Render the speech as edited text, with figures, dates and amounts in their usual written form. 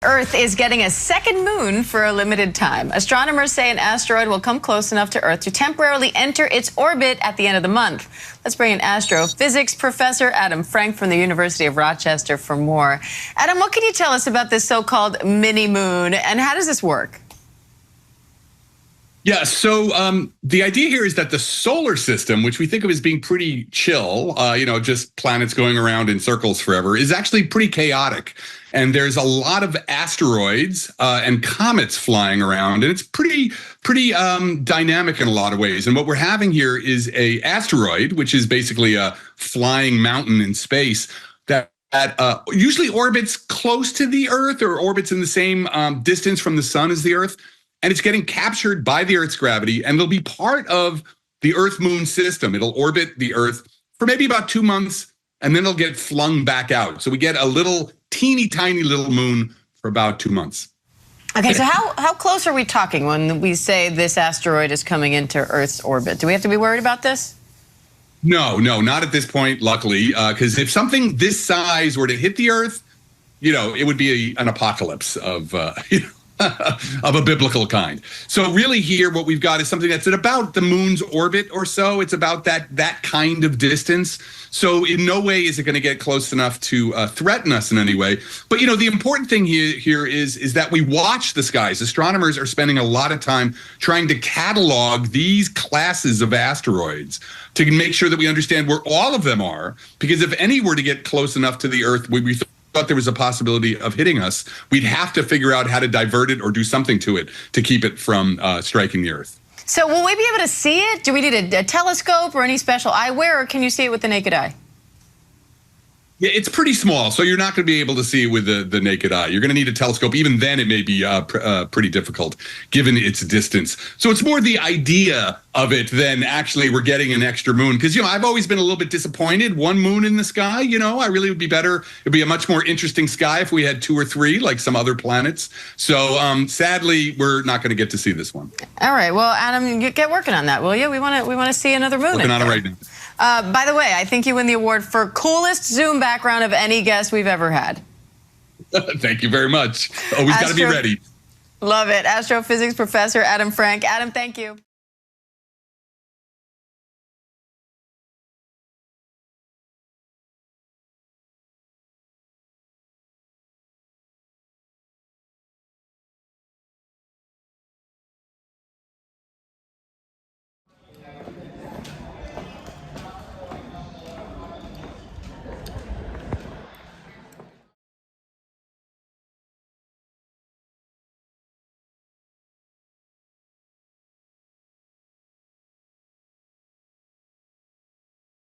Earth is getting a second moon for a limited time. Astronomers say an asteroid will come close enough to Earth to temporarily enter its orbit at the end of the month. Let's bring in astrophysics professor Adam Frank from the University of Rochester for more. Adam, what can you tell us about this so-called mini moon, and how does this work? Yeah, so the idea here is that the solar system, which we think of as being pretty chill, just planets going around in circles forever, is actually pretty chaotic. And there's a lot of asteroids and comets flying around, and it's pretty dynamic in a lot of ways. And what we're having here is a asteroid, which is basically a flying mountain in space that usually orbits close to the Earth or orbits in the same distance from the sun as the Earth. And it's getting captured by the Earth's gravity, and it'll be part of the Earth-Moon system. It'll orbit the Earth for maybe about 2 months, and then it'll get flung back out. So we get a little teeny tiny little moon for about 2 months. Okay, so how close are we talking when we say this asteroid is coming into Earth's orbit? Do we have to be worried about this? No, not at this point, luckily, because if something this size were to hit the Earth, it would be an apocalypse of of a biblical kind. So really here what we've got is something that's at about the moon's orbit or so. It's about that kind of distance. So in no way is it going to get close enough to threaten us in any way. But the important thing here is that we watch the skies. Astronomers are spending a lot of time trying to catalog these classes of asteroids to make sure that we understand where all of them are, because if any were to get close enough to the Earth, we thought there was a possibility of hitting us, we'd have to figure out how to divert it or do something to it to keep it from striking the Earth. So will we be able to see it? Do we need a telescope or any special eyewear, or can you see it with the naked eye? Yeah, it's pretty small, so you're not going to be able to see it with the naked eye. You're going to need a telescope. Even then, it may be pretty difficult, given its distance. So it's more the idea of it than actually we're getting an extra moon. Because, I've always been a little bit disappointed. One moon in the sky, I really would be better. It'd be a much more interesting sky if we had 2 or 3, like some other planets. So sadly, we're not going to get to see this one. All right. Well, Adam, get working on that, will you? We want to see another moon. Working on it right now. By the way, I think you win the award for coolest Zoom background of any guest we've ever had. Thank you very much. Always got to be ready. Love it. Astrophysics professor Adam Frank. Adam, thank you.